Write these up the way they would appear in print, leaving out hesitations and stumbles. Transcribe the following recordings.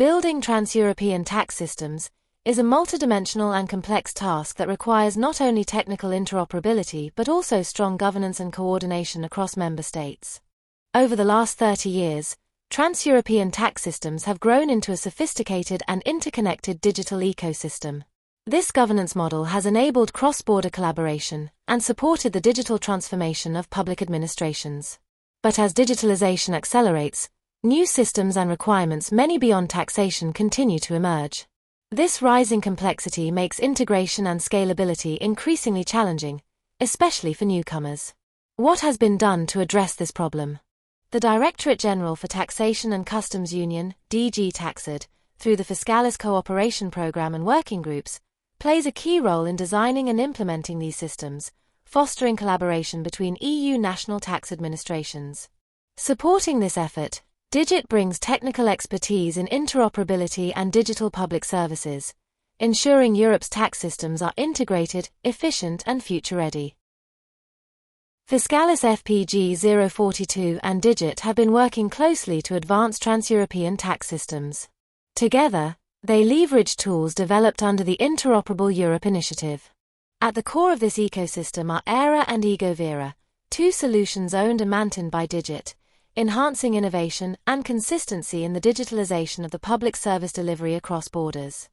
Building trans-European tax systems is a multidimensional and complex task that requires not only technical interoperability but also strong governance and coordination across member states. Over the last 30 years, trans-European tax systems have grown into a sophisticated and interconnected digital ecosystem. This governance model has enabled cross-border collaboration and supported the digital transformation of public administrations. But as digitalization accelerates, new systems and requirements many beyond taxation continue to emerge. This rising complexity makes integration and scalability increasingly challenging, especially for newcomers. What has been done to address this problem? The Directorate General for Taxation and Customs Union, DG TAXUD, through the Fiscalis Cooperation Programme and working groups, plays a key role in designing and implementing these systems, fostering collaboration between EU national tax administrations. Supporting this effort, DIGIT brings technical expertise in interoperability and digital public services, ensuring Europe's tax systems are integrated, efficient and future-ready. Fiscalis FPG 042 and DIGIT have been working closely to advance trans-European tax systems. Together, they leverage tools developed under the Interoperable Europe initiative. At the core of this ecosystem are EIRA and EIRA, two solutions owned and maintained by DIGIT, enhancing innovation and consistency in the digitalization of the public service delivery across borders.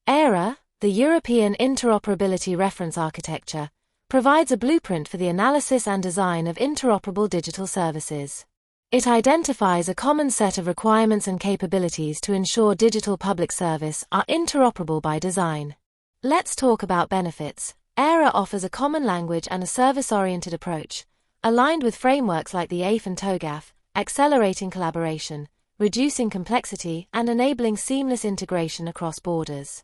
EIRA, the European Interoperability Reference Architecture, provides a blueprint for the analysis and design of interoperable digital services. It identifies a common set of requirements and capabilities to ensure digital public service are interoperable by design. Let's talk about benefits. EIRA offers a common language and a service-oriented approach, aligned with frameworks like the AIF and TOGAF, accelerating collaboration, reducing complexity, and enabling seamless integration across borders.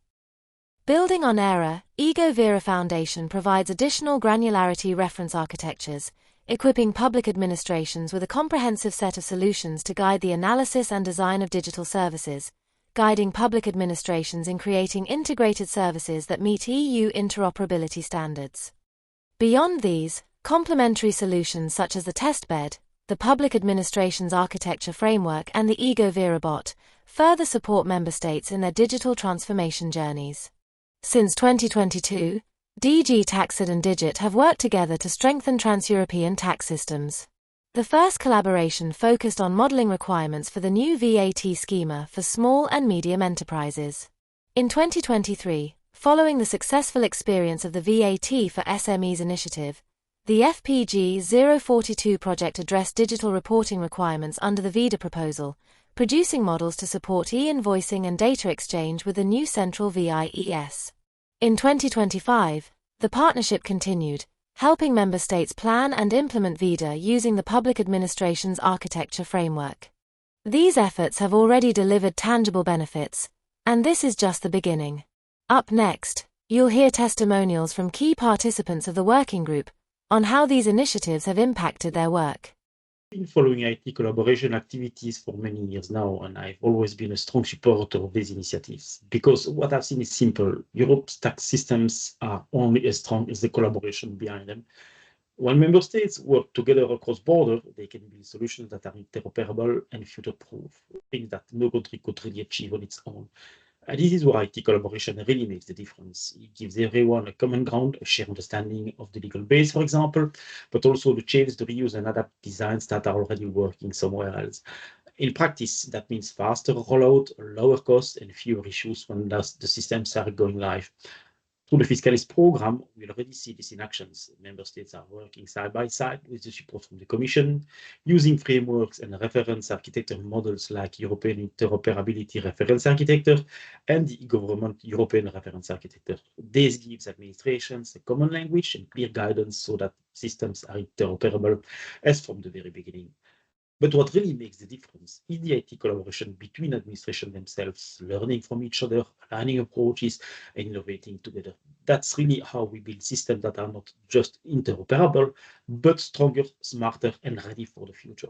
Building on EIRA, EIRA Foundation provides additional granularity reference architectures, equipping public administrations with a comprehensive set of solutions to guide the analysis and design of digital services, guiding public administrations in creating integrated services that meet EU interoperability standards. Beyond these, complementary solutions such as the testbed, the Public Administrations Architecture Framework and the EIRA bot further support member states in their digital transformation journeys. Since 2022, DG TAXUD and DIGIT have worked together to strengthen trans-European tax systems. The first collaboration focused on modeling requirements for the new VAT schema for small and medium enterprises. In 2023, following the successful experience of the VAT for SMEs initiative, the FPG 042 project addressed digital reporting requirements under the VIDA proposal, producing models to support e-invoicing and data exchange with the new central VIES. In 2025, the partnership continued, helping member states plan and implement VIDA using the Public Administrations Architecture Framework. These efforts have already delivered tangible benefits, and this is just the beginning. Up next, you'll hear testimonials from key participants of the working group on how these initiatives have impacted their work. I've been following IT collaboration activities for many years now, and I've always been a strong supporter of these initiatives, because what I've seen is simple. Europe's tax systems are only as strong as the collaboration behind them. When member states work together across borders, they can build solutions that are interoperable and future-proof, things that no country could really achieve on its own. And this is where IT collaboration really makes the difference. It gives everyone a common ground, a shared understanding of the legal base, for example, but also the change, the reuse and adapt designs that are already working somewhere else. In practice, that means faster rollout, lower costs, and fewer issues when the systems are going live. Through the Fiscalis program, we already see this in actions. Member states are working side by side with the support from the Commission, using frameworks and reference architecture models like European Interoperability Reference Architecture and the Government European Reference Architecture. This gives administrations a common language and clear guidance so that systems are interoperable as from the very beginning. But what really makes the difference is the IT collaboration between administrations themselves, learning from each other, aligning approaches, and innovating together. That's really how we build systems that are not just interoperable, but stronger, smarter, and ready for the future.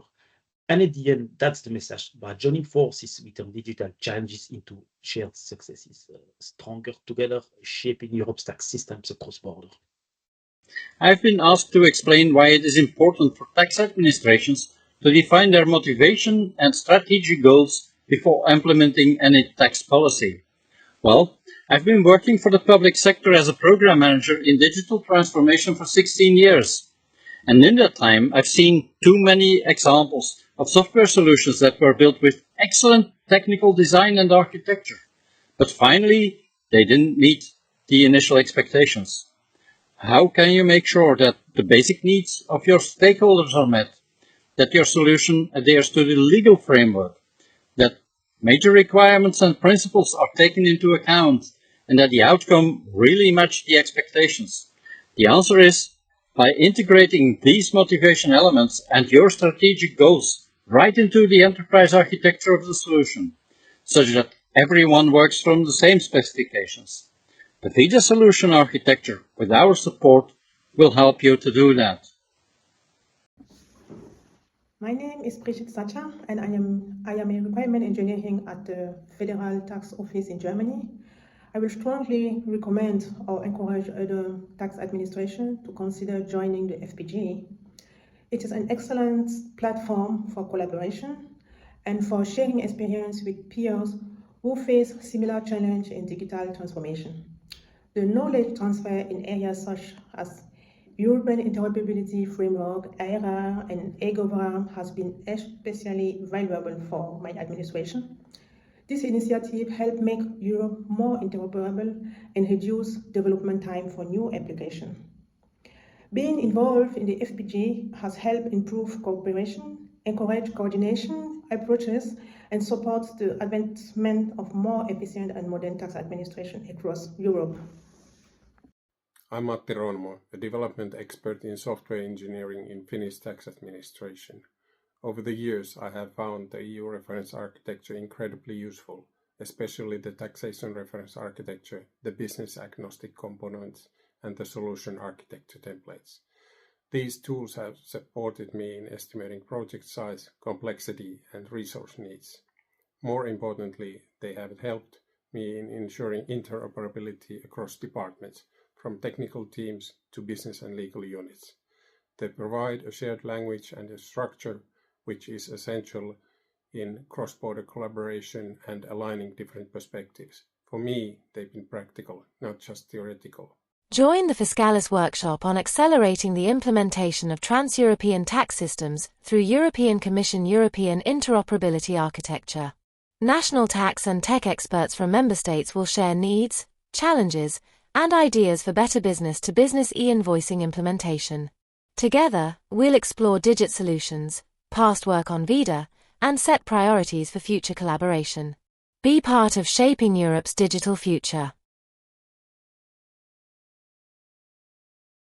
And at the end, that's the message. By joining forces, we turn digital challenges into shared successes, stronger together, shaping Europe's tax systems across borders. I've been asked to explain why it is important for tax administrations to define their motivation and strategic goals before implementing any tax policy? Well, I've been working for the public sector as a program manager in digital transformation for 16 years. And in that time, I've seen too many examples of software solutions that were built with excellent technical design and architecture. But finally, they didn't meet the initial expectations. How can you make sure that the basic needs of your stakeholders are met, that your solution adheres to the legal framework, that major requirements and principles are taken into account, and that the outcome really matches the expectations? The answer is by integrating these motivation elements and your strategic goals right into the enterprise architecture of the solution, such that everyone works from the same specifications. The VIDA solution architecture, with our support, will help you to do that. My name is Brigitte Sacha, and I am a requirement engineer at the Federal Tax Office in Germany. I will strongly recommend or encourage other tax administration to consider joining the FPG. It is an excellent platform for collaboration and for sharing experience with peers who face similar challenge in digital transformation. The knowledge transfer in areas such as European Interoperability Framework, EIRA, and e-governance has been especially valuable for my administration. This initiative helped make Europe more interoperable and reduce development time for new applications. Being involved in the FPG has helped improve cooperation, encourage coordination approaches, and support the advancement of more efficient and modern tax administration across Europe. I'm Matti Ronmo, a development expert in software engineering in Finnish tax administration. Over the years, I have found the EU reference architecture incredibly useful, especially the taxation reference architecture, the business agnostic components, and the solution architecture templates. These tools have supported me in estimating project size, complexity, and resource needs. More importantly, they have helped me in ensuring interoperability across departments, from technical teams to business and legal units. They provide a shared language and a structure which is essential in cross-border collaboration and aligning different perspectives. For me, they've been practical, not just theoretical. Join the Fiscalis Workshop on accelerating the implementation of trans-European tax systems through European Commission European Interoperability Architecture. National tax and tech experts from member states will share needs, challenges, and ideas for better business-to-business e-invoicing implementation. Together, we'll explore DIGIT solutions, past work on VIDA, and set priorities for future collaboration. Be part of shaping Europe's digital future.